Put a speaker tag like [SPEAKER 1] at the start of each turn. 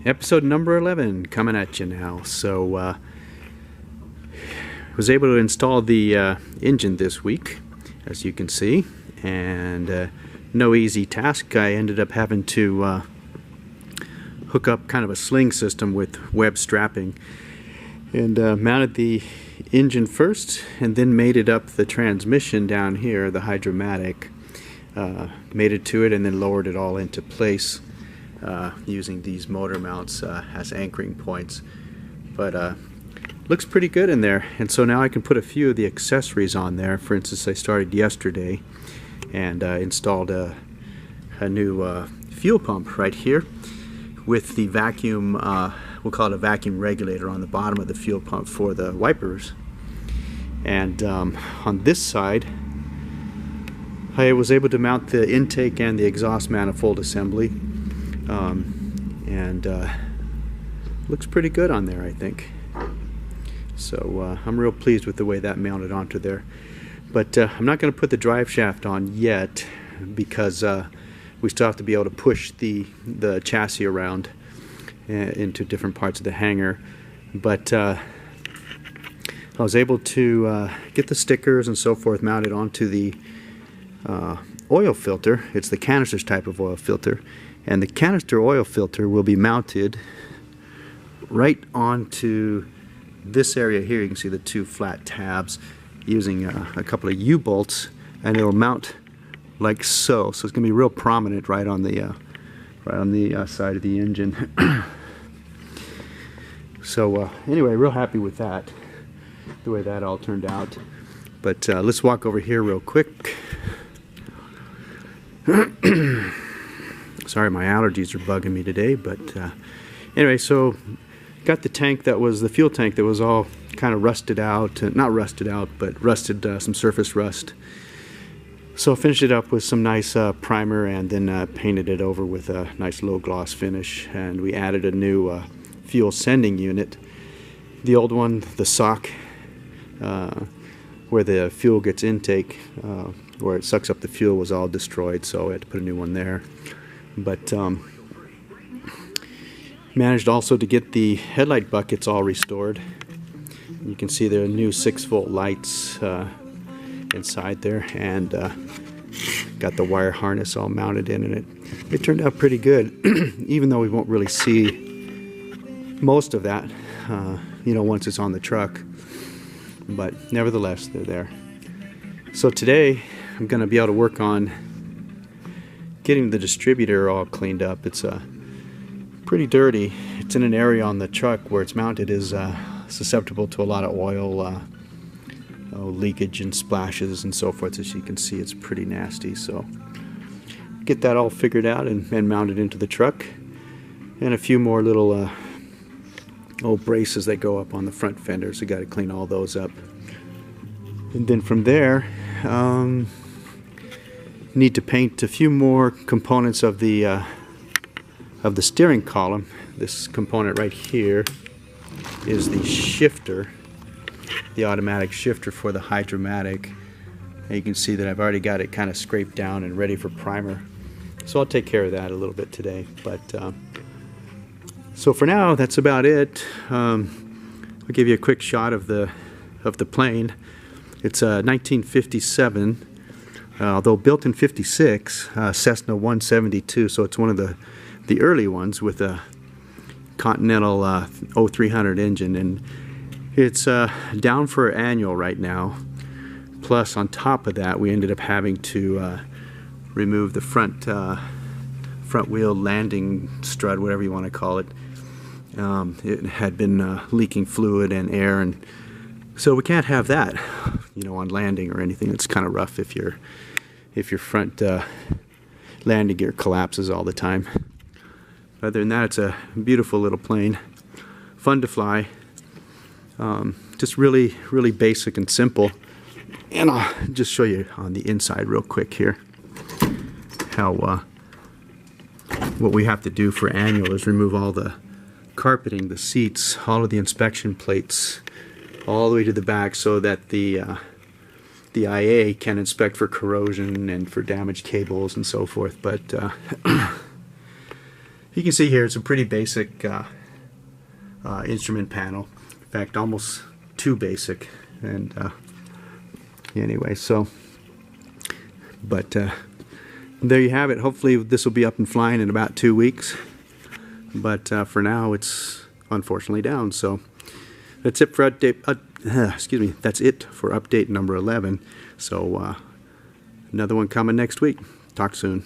[SPEAKER 1] Episode number 11 coming at you now. So was able to install the engine this week, as you can see, and no easy task. I ended up having to hook up kind of a sling system with web strapping, and mounted the engine first and then mated up the transmission down here, the hydromatic, mated to it and then lowered it all into place using these motor mounts as anchoring points. But looks pretty good in there, and so now I can put a few of the accessories on there. For instance, I started yesterday and installed a new fuel pump right here with the vacuum, we'll call it a vacuum regulator on the bottom of the fuel pump for the wipers. And on this side I was able to mount the intake and the exhaust manifold assembly, and looks pretty good on there, I think. So I'm real pleased with the way that mounted onto there. But I'm not going to put the drive shaft on yet because we still have to be able to push the chassis around into different parts of the hangar. But I was able to get the stickers and so forth mounted onto the oil filter. It's the canisters type of oil filter, and the canister oil filter will be mounted right onto this area here. You can see the two flat tabs using a couple of U-bolts, and it'll mount like so. So it's going to be real prominent right on the side of the engine. So anyway, real happy with that, the way that all turned out. But let's walk over here real quick. Sorry, my allergies are bugging me today. But anyway, so got the tank that was the fuel tank that was all kind of rusted out, not rusted out, but rusted, some surface rust. So I finished it up with some nice primer, and then painted it over with a nice low gloss finish. And we added a new fuel sending unit. The old one, the sock, where the fuel gets intake, where it sucks up the fuel, was all destroyed, so I had to put a new one there. But managed also to get the headlight buckets all restored. You can see there are new 6-volt lights inside there, and got the wire harness all mounted in it. It turned out pretty good, even though we won't really see most of that, you know, once it's on the truck. But nevertheless, they're there. So today I'm going to be able to work on getting the distributor all cleaned up. It's pretty dirty. It's in an area on the truck where it's mounted is susceptible to a lot of oil leakage and splashes and so forth. As you can see, it's pretty nasty. So get that all figured out and mounted into the truck, and a few more little old braces that go up on the front fenders. We got to clean all those up, and then from there need to paint a few more components of the steering column. This component right here is the shifter, the automatic shifter for the hydromatic. And you can see that I've already got it kind of scraped down and ready for primer. So I'll take care of that a little bit today. But so for now, that's about it. I'll give you a quick shot of the plane. It's 1957, although built in '56, Cessna 172. So it's one of the early ones with a Continental 0300 engine, and it's down for annual right now. Plus, on top of that, we ended up having to remove the front wheel landing strut, whatever you want to call it. It had been leaking fluid and air, and so we can't have that, you know, on landing or anything. It's kind of rough if your front landing gear collapses all the time. Other than that, it's a beautiful little plane, fun to fly, just really, really basic and simple. And I'll just show you on the inside real quick here how what we have to do for annual is remove all the carpeting, the seats, all of the inspection plates, all the way to the back, so that the IA can inspect for corrosion and for damaged cables and so forth. But You can see here it's a pretty basic instrument panel. In fact, almost too basic. And anyway, so, but there you have it. Hopefully this will be up and flying in about 2 weeks. But for now, it's unfortunately down. So that's it for update. Excuse me. That's it for update number 11. So another one coming next week. Talk soon.